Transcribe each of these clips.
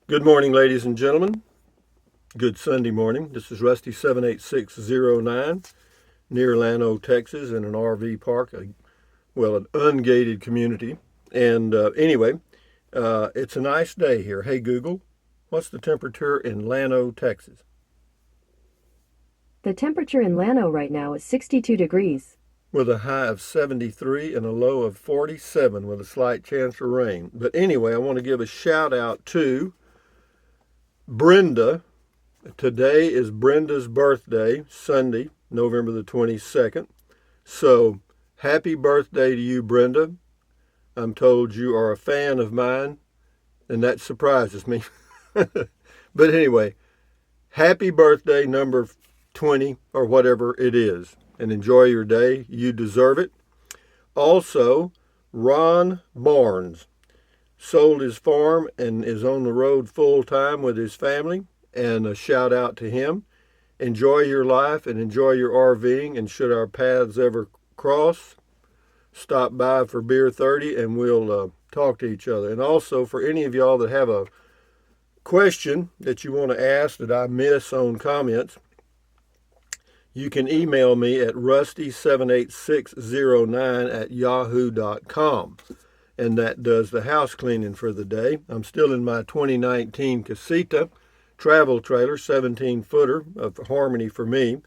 Good morning, ladies and gentlemen. Good Sunday morning. This is Rusty 78609 near Llano, Texas, in an RV park, an ungated community. And it's a nice day here. Hey, Google, what's the temperature in Llano, Texas? The temperature in Llano right now is 62 degrees. With a high of 73 and a low of 47 with a slight chance of rain. But anyway, I want to give a shout out to Brenda. Today is Brenda's birthday, Sunday, November the 22nd. So, happy birthday to you, Brenda. I'm told you are a fan of mine, and that surprises me. But anyway, happy birthday, number 20, or whatever it is, and enjoy your day. You deserve it. Also, Ron Barnes sold his farm and is on the road full time with his family, and a shout out to him. Enjoy your life and enjoy your RVing, and should our paths ever cross, stop by for Beer 30 and we'll talk to each other. And also, for any of y'all that have a question that you want to ask that I miss on comments, you can email me at rusty78609@yahoo.com. And that does the house cleaning for the day. I'm still in my 2019 Casita travel trailer, 17-footer of Harmony for me.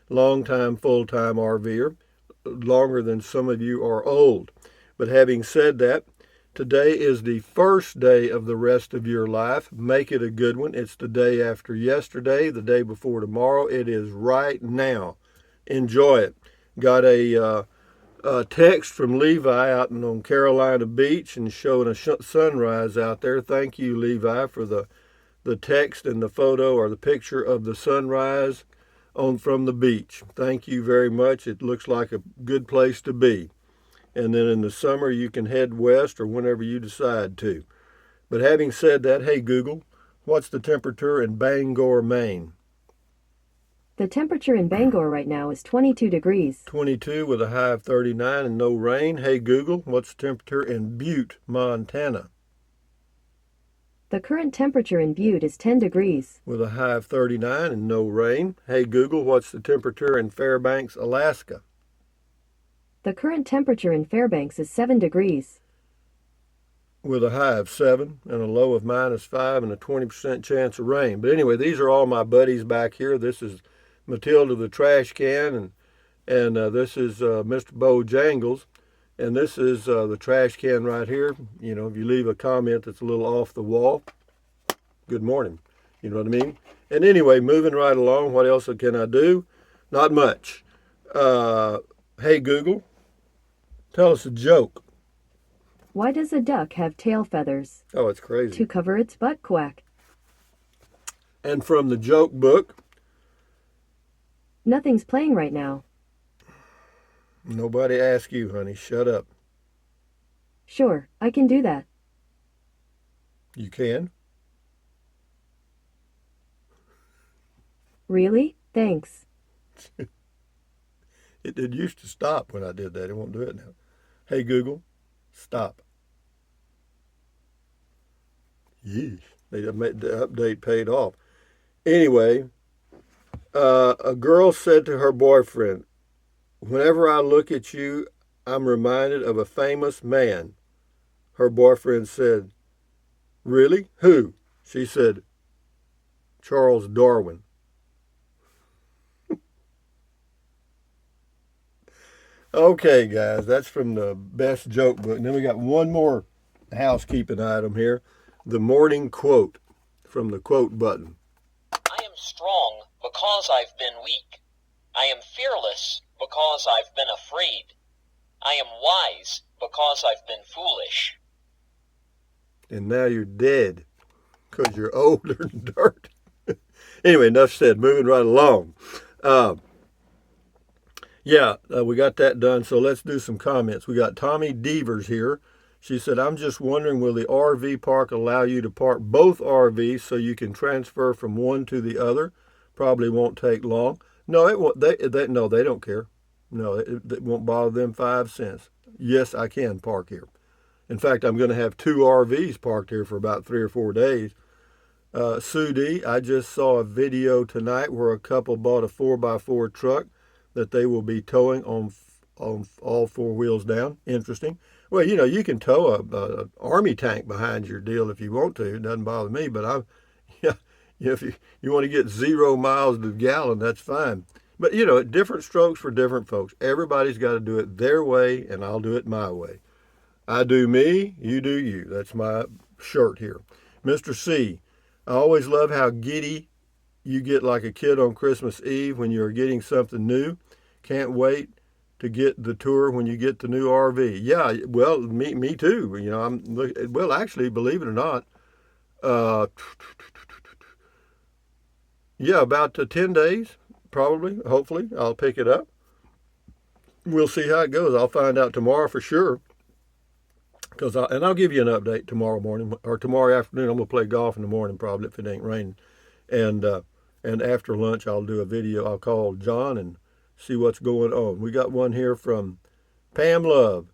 Long-time, full-time RVer. Longer than some of you are old. But having said that, today is the first day of the rest of your life. Make it a good one. It's the day after yesterday, the day before tomorrow. It is right now. Enjoy it. Got a text from Levi out on Carolina Beach and showing a sunrise out there. Thank you, Levi, for the text and the photo or the picture of the sunrise from the beach. Thank you very much. It looks like a good place to be. And then in the summer, you can head west or whenever you decide to. But having said that, hey, Google, what's the temperature in Bangor, Maine? The temperature in Bangor right now is 22 degrees. 22 with a high of 39 and no rain. Hey, Google, what's the temperature in Butte, Montana? The current temperature in Butte is 10 degrees. With a high of 39 and no rain. Hey, Google, what's the temperature in Fairbanks, Alaska? The current temperature in Fairbanks is 7 degrees. With a high of 7 and a low of -5 and a 20% chance of rain. But anyway, these are all my buddies back here. This is Matilda the trash can, and this is Mr. Bojangles. And this is the trash can right here. You know, if you leave a comment that's a little off the wall, good morning. You know what I mean? And anyway, moving right along, what else can I do? Not much. Hey, Google, tell us a joke. Why does a duck have tail feathers? Oh, it's crazy. To cover its butt quack. And from the joke book, nothing's playing right now. Nobody asked you, honey. Shut up. Sure, I can do that. You can? Really? Thanks. It used to stop when I did that. It won't do it now. Hey, Google, stop. Yeesh. The update paid off. Anyway, a girl said to her boyfriend, "Whenever I look at you, I'm reminded of a famous man." Her boyfriend said, "Really? Who?" She said, "Charles Darwin." Okay, guys, that's from the best joke book. And then we got one more housekeeping item here. The morning quote from the quote button. I am strong because I've been weak. I am fearless because I've been afraid. I am wise because I've been foolish. And now you're dead because you're older than dirt. Anyway, enough said. Moving right along. We got that done. So let's do some comments. We got Tommy Devers here. She said, "I'm just wondering, will the RV park allow you to park both RVs so you can transfer from one to the other? Probably won't take long." No, it won't. No, they don't care. No, it won't bother them 5 cents. Yes, I can park here. In fact, I'm going to have 2 RVs parked here for about 3 or 4 days. Sue D, I just saw a video tonight where a couple bought a 4x4 truck that they will be towing on all 4 wheels down. Interesting. Well, you can tow a army tank behind your deal if you want to. It doesn't bother me, but yeah, if you want to get 0 miles to the gallon, that's fine. But different strokes for different folks. Everybody's got to do it their way, and I'll do it my way. I do me, you do you. That's my shirt here. Mr. C, I always love how giddy you get like a kid on Christmas Eve when you're getting something new. Can't wait to get the tour when you get the new RV. Yeah, well, me too. Well, actually, believe it or not, yeah, about 10 days, probably, hopefully, I'll pick it up. We'll see how it goes. I'll find out tomorrow for sure. And I'll give you an update tomorrow morning or tomorrow afternoon. I'm gonna play golf in the morning probably if it ain't raining, and after lunch I'll do a video. I'll call John and see what's going on. We got one here from Pam Love.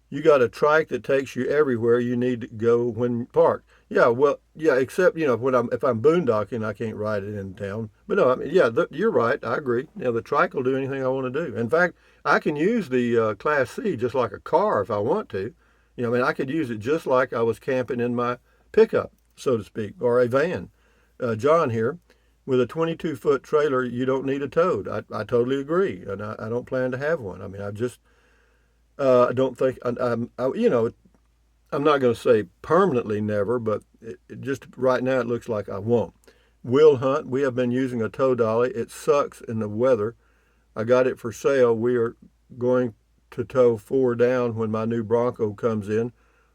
You got a trike that takes you everywhere you need to go when parked. Yeah, well, yeah, except if I'm boondocking, I can't ride it in town. But no, I mean, yeah, you're right. I agree. The trike will do anything I want to do. In fact, I can use the Class C just like a car if I want to. I could use it just like I was camping in my pickup, so to speak, or a van. John here, with a 22-foot trailer, you don't need a toad. I totally agree, and I don't plan to have one. I don't think, I'm not going to say permanently never, but just right now it looks like I won't. Will Hunt, we have been using a tow dolly. It sucks in the weather. I got it for sale. We are going to tow 4 down when my new Bronco comes in.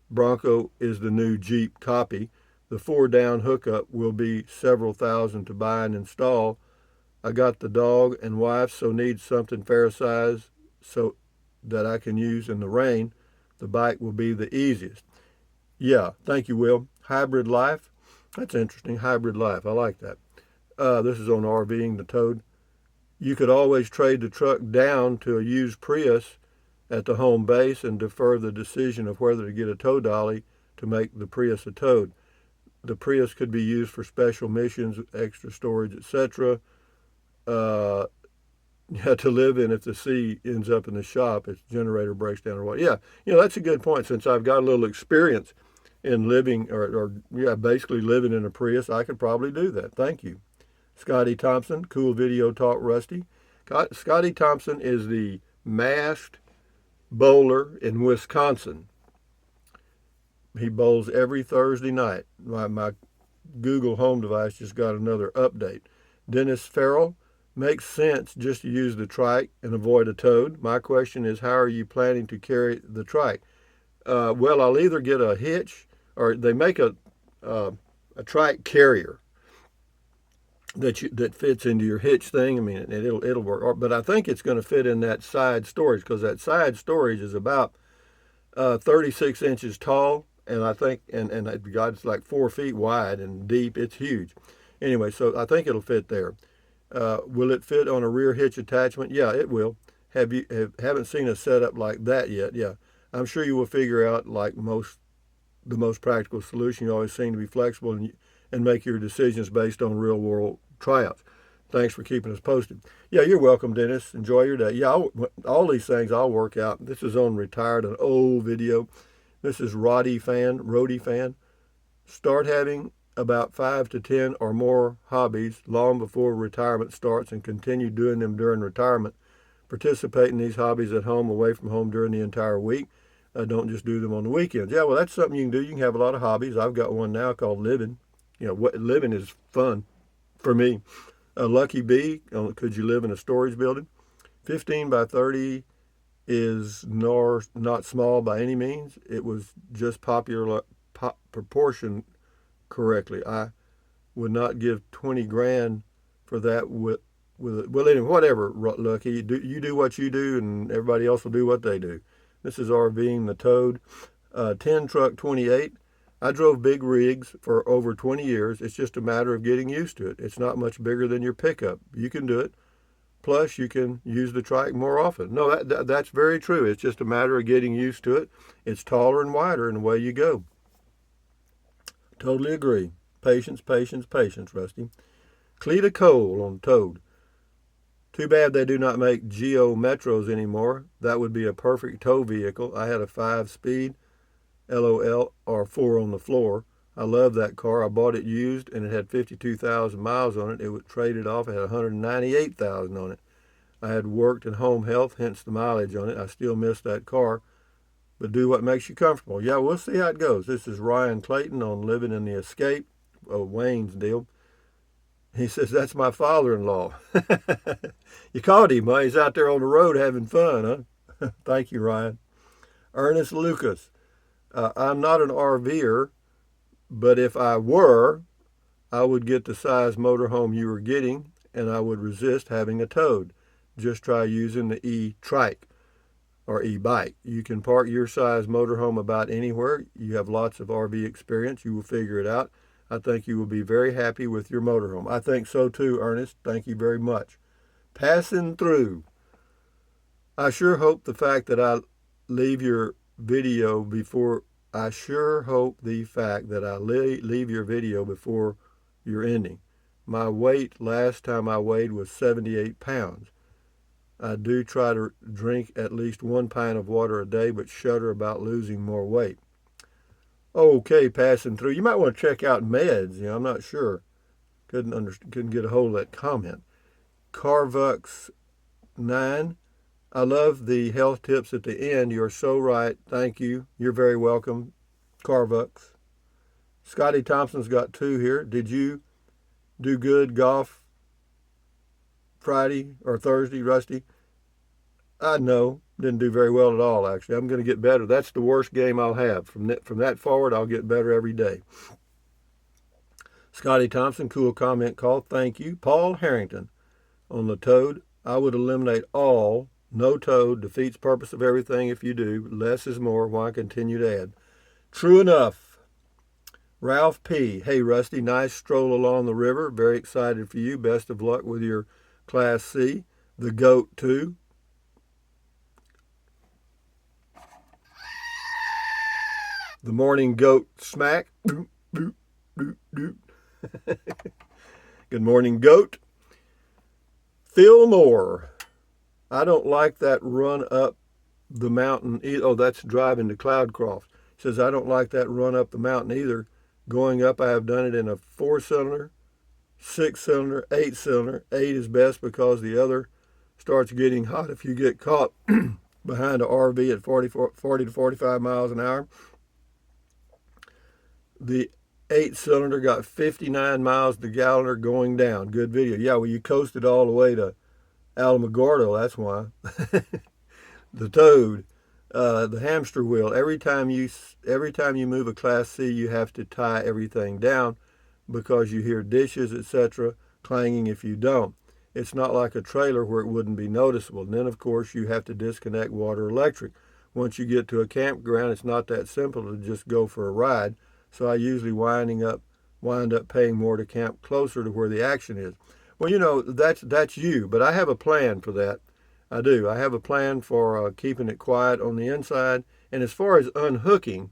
Bronco is the new Jeep copy. The 4 down hookup will be several thousand to buy and install. I got the dog and wife, so need something fair size so that I can use in the rain. The bike will be the easiest. Yeah, thank you, Will. Hybrid life. That's interesting. Hybrid life. I like that. This is on RVing the Toad. You could always trade the truck down to a used Prius at the home base and defer the decision of whether to get a tow dolly to make the Prius a toad. The Prius could be used for special missions, extra storage, etc. To live in if the C ends up in the shop, its generator breaks down or what. Yeah, that's a good point. Since I've got a little experience in living basically living in a Prius, I could probably do that. Thank you. Scotty Thompson, cool video talk, Rusty. Scotty Thompson is the masked bowler in Wisconsin. He bowls every Thursday night. My Google Home device just got another update. Dennis Farrell, makes sense just to use the trike and avoid a toad. My question is, how are you planning to carry the trike? Well, I'll either get a hitch, or they make a trike carrier that fits into your hitch thing. It'll work. But I think it's going to fit in that side storage, because that side storage is about 36 inches tall, and I think it's like 4 feet wide and deep. It's huge. Anyway, so I think it'll fit there. Will it fit on a rear hitch attachment? Yeah, it will. Haven't seen a setup like that yet. Yeah, I'm sure you will figure out the most practical solution. You always seem to be flexible and make your decisions based on real world tryouts. Thanks for keeping us posted. Yeah, you're welcome, Dennis. Enjoy your day. Yeah, all these things I'll work out. This is on retired, an old video. This is Roddy fan. Start having about 5 to 10 or more hobbies long before retirement starts, and continue doing them during retirement. Participate in these hobbies at home, away from home during the entire week. Don't just do them on the weekends. Yeah, well, that's something you can do. You can have a lot of hobbies. I've got one now called living. Living is fun for me. Lucky Bee, could you live in a storage building? 15 by 30 is not small by any means. It was just proportioned correctly. I would not give 20 grand for that well, anyway, whatever, Lucky. You do what you do, and everybody else will do what they do. This is RVing the Toad. 10 Truck 28. I drove big rigs for over 20 years. It's just a matter of getting used to it. It's not much bigger than your pickup. You can do it. Plus, you can use the trike more often. No, that's very true. It's just a matter of getting used to it. It's taller and wider, and away you go. Totally agree. Patience, patience, patience, Rusty. Cleta Cole on Toad. Too bad they do not make Geo Metros anymore. That would be a perfect tow vehicle. I had a 5-speed, LOL, or 4 on the floor. I love that car. I bought it used, and it had 52,000 miles on it. It was traded off. It had 198,000 on it. I had worked in home health, hence the mileage on it. I still miss that car, but do what makes you comfortable. Yeah, we'll see how it goes. This is Ryan Clayton on Living in the Escape, Wayne's deal. He says, that's my father-in-law. You called him, huh? He's out there on the road having fun, huh? Thank you, Ryan. Ernest Lucas. I'm not an RVer, but if I were, I would get the size motorhome you were getting, and I would resist having a Toad. Just try using the e-trike or e-bike. You can park your size motorhome about anywhere. You have lots of RV experience. You will figure it out. I think you will be very happy with your motorhome. I think so too, Ernest. Thank you very much. Passing through. I sure hope the fact that I leave your video before leave your video before your ending. My weight last time I weighed was 78 pounds. I do try to drink at least 1 pint of water a day, but shudder about losing more weight. Okay, passing through. You might want to check out meds. I'm not sure. Couldn't get a hold of that comment. Carvux 9. I love the health tips at the end. You're so right. Thank you. You're very welcome, Carvux. Scotty Thompson's got 2 here. Did you do good golf Friday or Thursday, Rusty? No, didn't do very well at all, actually. I'm going to get better. That's the worst game I'll have. From that forward, I'll get better every day. Scotty Thompson, cool comment call. Thank you. Paul Harrington on the Toad. I would eliminate all. No Toad. Defeats purpose of everything if you do. Less is more. Why continue to add? True enough. Ralph P. Hey, Rusty. Nice stroll along the river. Very excited for you. Best of luck with your Class C. The GOAT, too. The morning goat smack. Doop, doop, doop, doop. Good morning, goat. Phil Moore. I don't like that run up the mountain. Oh, that's driving to Cloudcroft. Says, I don't like that run up the mountain either. Going up, I have done it in a 4-cylinder, 6-cylinder, 8-cylinder. 8 is best because the other starts getting hot if you get caught behind an RV at 40 to 45 miles an hour. The 8-cylinder got 59 miles to gallon going down. Good video. Yeah, well, you coasted all the way to Alamogordo, that's why. The Toad, the hamster wheel. Every time you move a Class C, you have to tie everything down because you hear dishes, etc., clanging if you don't. It's not like a trailer where it wouldn't be noticeable. And then, of course, you have to disconnect water, electric. Once you get to a campground, it's not that simple to just go for a ride. So I usually wind up paying more to camp closer to where the action is. Well, that's you, but I have a plan for that. I do. I have a plan for keeping it quiet on the inside. And as far as unhooking,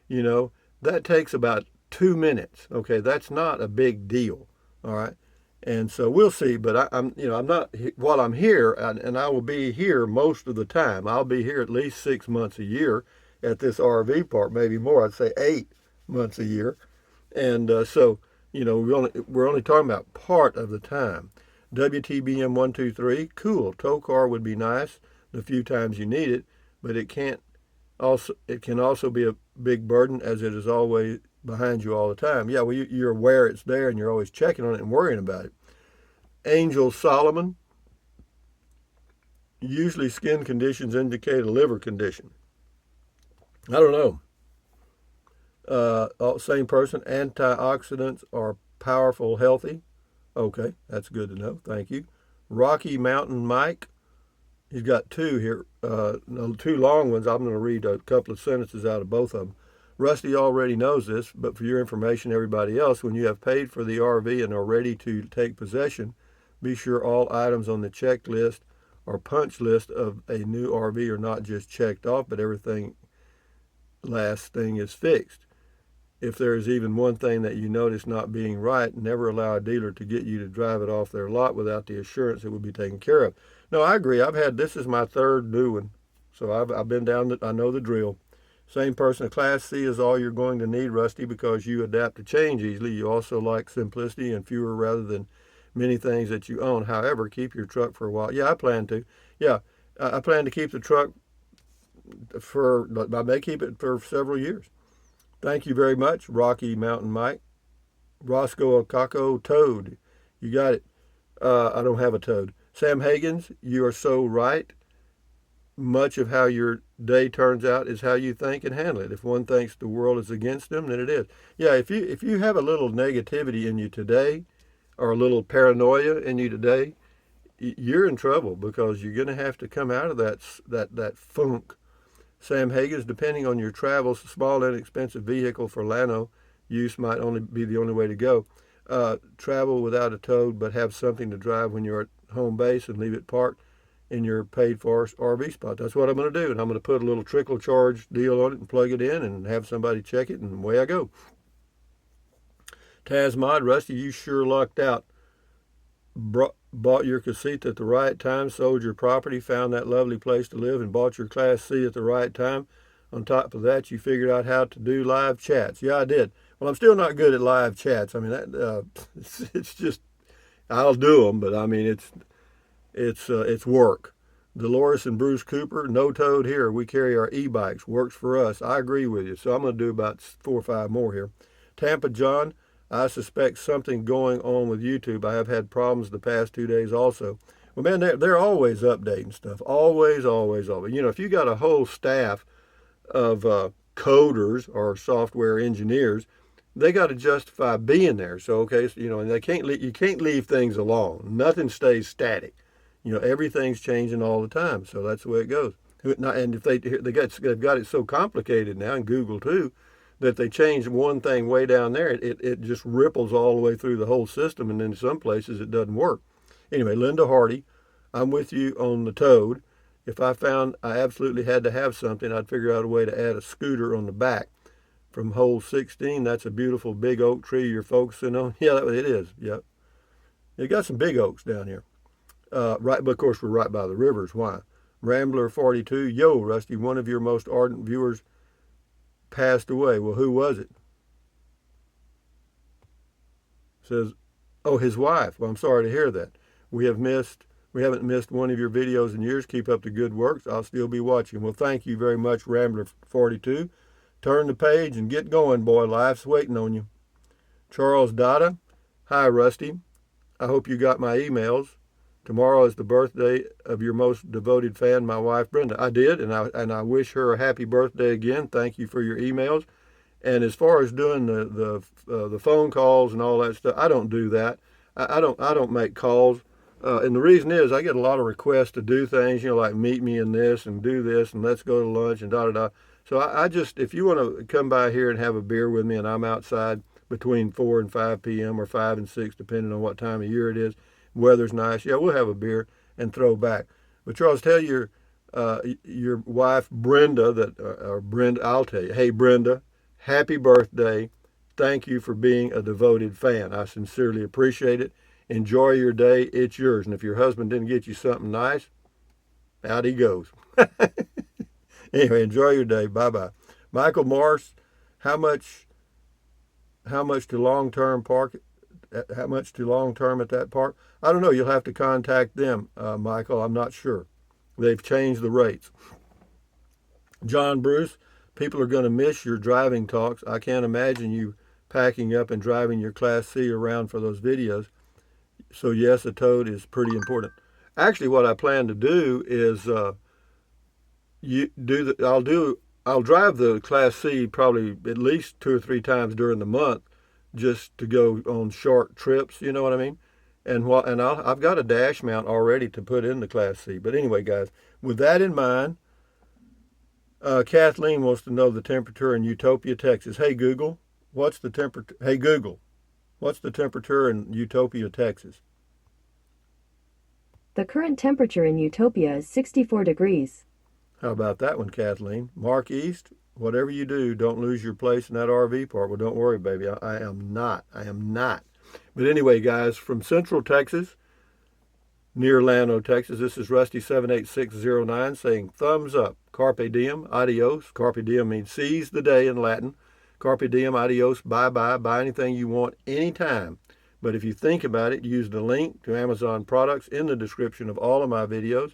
that takes about 2 minutes. Okay, that's not a big deal. All right. And so we'll see, but I'm not, while I'm here, and I will be here most of the time. I'll be here at least 6 months a year at this RV park, maybe more. I'd say 8 months a year. And so, we're only talking about part of the time. WTBM 123, cool. Tow car would be nice the few times you need it, but it can also be a big burden as it is always behind you all the time. Yeah, well, you're aware it's there and you're always checking on it and worrying about it. Angel Solomon, usually skin conditions indicate a liver condition. I don't know. Same person, antioxidants are powerful, healthy. Okay, that's good to know. Thank you. Rocky Mountain Mike, he's got 2 here, 2 long ones. I'm going to read a couple of sentences out of both of them. Rusty already knows this, but for your information, everybody else, when you have paid for the RV and are ready to take possession, Be sure all items on the checklist or punch list of a new RV are not just checked off, but everything last thing is fixed. If there is even one thing that you notice not being right, never allow a dealer to get you to drive it off their lot without the assurance it will be taken care of. No, I agree. This is my third new one. So I've been down, I know the drill. Same person. A Class C is all you're going to need, Rusty, because you adapt to change easily. You also like simplicity and fewer rather than many things that you own. However, keep your truck for a while. Yeah, I plan to. Yeah, I plan to keep the truck I may keep it for several years. Thank you very much, Rocky Mountain Mike. Roscoe Akako Toad. You got it. I don't have a toad. Sam Hagens, you are so right. Much of how your day turns out is how you think and handle it. If one thinks the world is against them, then it is. Yeah, if you have a little negativity in you today, or a little paranoia in you today, you're in trouble because you're going to have to come out of that funk. Sam Hagens, depending on your travels, a small inexpensive vehicle for Llano use might only be the only way to go. Travel without a toad, but have something to drive when you're at home base and leave it parked in your paid-for RV spot. That's what I'm going to do, and I'm going to put a little trickle charge deal on it and plug it in and have somebody check it, and away I go. Taz Mod, Rusty, you sure lucked out. Bought your casita at the right time, sold your property, found that lovely place to live, and bought your Class C at the right time. On top of that, you figured out how to do live chats. Yeah, I did. Well, I'm still not good at live chats. I mean, it's just, I'll do them, but I mean, it's work. Dolores and Bruce Cooper, no toad here. We carry our e-bikes. Works for us. I agree with you. So I'm going to do about 4 or 5 more here. Tampa John, I suspect something going on with YouTube. I have had problems the past 2 days also. Well, man, they're always updating stuff. Always, always, always. You know, if you got a whole staff of coders or software engineers, they got to justify being there. So, okay, so, you know, and you can't leave things alone. Nothing stays static. You know, everything's changing all the time. So that's the way it goes. And if they've got it so complicated now, and Google too, that they change one thing way down there, it just ripples all the way through the whole system, and in some places it doesn't work. Anyway, Linda Hardy, I'm with you on the toad. If I found I absolutely had to have something, I'd figure out a way to add a scooter on the back. From hole 16, that's a beautiful big oak tree you're focusing on. Yeah, it is. Yep. You got some big oaks down here. Right, but of course we're right by the rivers. Why? Rambler 42, yo, Rusty, one of your most ardent viewers passed away. Well, who was it? Says, oh, his wife. Well, I'm sorry to hear that. We haven't missed one of your videos in years. Keep up the good work. I'll still be watching. Well, thank you very much, Rambler 42. Turn the page and get going, boy. Life's waiting on you. Charles Dada, hi, Rusty. I hope you got my emails. Tomorrow is the birthday of your most devoted fan, my wife, Brenda. I did, and I wish her a happy birthday again. Thank you for your emails. And as far as doing the phone calls and all that stuff, I don't do that. I don't make calls. And the reason is I get a lot of requests to do things, you know, like meet me in this and do this and let's go to lunch and da-da-da. So I just, if you want to come by here and have a beer with me and I'm outside between 4 and 5 p.m. or 5 and 6, depending on what time of year it is, weather's nice, yeah, we'll have a beer and throw back. But Charles, tell your wife Brenda or Brenda, I'll tell you, hey Brenda, happy birthday. Thank you for being a devoted fan. I sincerely appreciate it. Enjoy your day. It's yours. And if your husband didn't get you something nice, out he goes. Anyway, enjoy your day. Bye-bye. Michael Morris, how much to long-term at that park? I don't know. You'll have to contact them, Michael. I'm not sure. They've changed the rates. John Bruce, people are going to miss your driving talks. I can't imagine you packing up and driving your Class C around for those videos. So yes, a toad is pretty important. Actually, what I plan to do is I'll drive the Class C probably at least 2 or 3 times during the month, just to go on short trips. You know what I mean? I've got a dash mount already to put in the Class C. But anyway, guys, with that in mind, Kathleen wants to know the temperature in Utopia, Texas. Hey Google, what's the temperature? Hey Google, what's the temperature in Utopia, Texas? The current temperature in Utopia is 64 degrees. How about that one, Kathleen? Mark East, whatever you do, don't lose your place in that RV park. Well, don't worry, baby. I am not. I am not. But anyway, guys, from Central Texas, near Llano, Texas, this is Rusty78609 saying thumbs up. Carpe diem, adios. Carpe diem means seize the day in Latin. Carpe diem, adios, bye-bye. Buy anything you want anytime. But if you think about it, use the link to Amazon products in the description of all of my videos.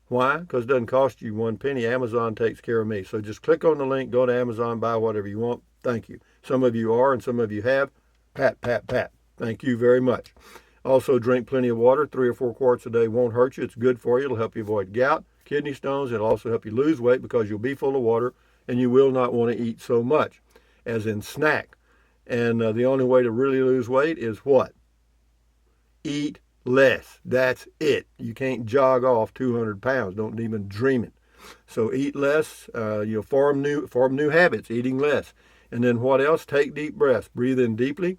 Why? Because it doesn't cost you one penny. Amazon takes care of me. So just click on the link, go to Amazon, buy whatever you want. Thank you. Some of you are and some of you have. Pat, pat, pat. Thank you very much. Also, drink plenty of water. 3 or 4 quarts a day won't hurt you. It's good for you. It'll help you avoid gout, kidney stones. It'll also help you lose weight because you'll be full of water and you will not want to eat so much, as in snack. And the only way to really lose weight is what? Eat less. That's it. You can't jog off 200 pounds. Don't even dream it. So eat less. Form new habits. Eating less. And then what else? Take deep breaths. Breathe in deeply.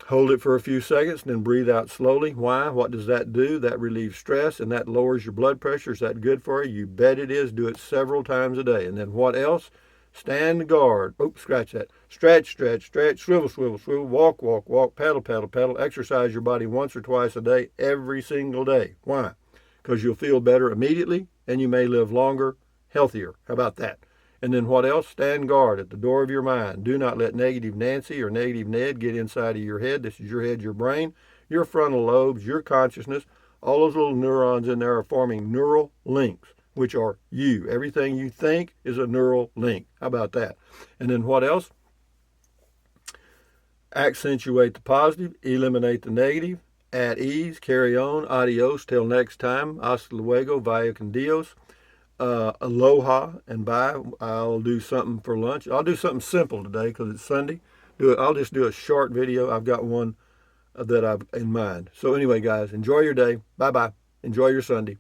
Hold it for a few seconds, then breathe out slowly. Why? What does that do? That relieves stress and that lowers your blood pressure. Is that good for you? You bet it is. Do it several times a day. And then what else? Stand guard. Oops, scratch that. Stretch, stretch, stretch. Swivel, swivel, swivel. Walk, walk, walk. Pedal, pedal, pedal. Exercise your body once or twice a day, every single day. Why? Because you'll feel better immediately and you may live longer, healthier. How about that? And then what else? Stand guard at the door of your mind. Do not let negative Nancy or negative Ned get inside of your head. This is your head, your brain, your frontal lobes, your consciousness. All those little neurons in there are forming neural links, which are you. Everything you think is a neural link. How about that? And then what else? Accentuate the positive, eliminate the negative, at ease, carry on, adios, till next time, hasta luego, vaya con Dios, aloha, and bye. I'll do something for lunch. I'll do something simple today because it's Sunday. I'll just do a short video. I've got one that I've in mind. So anyway, guys, enjoy your day. Bye-bye. Enjoy your Sunday.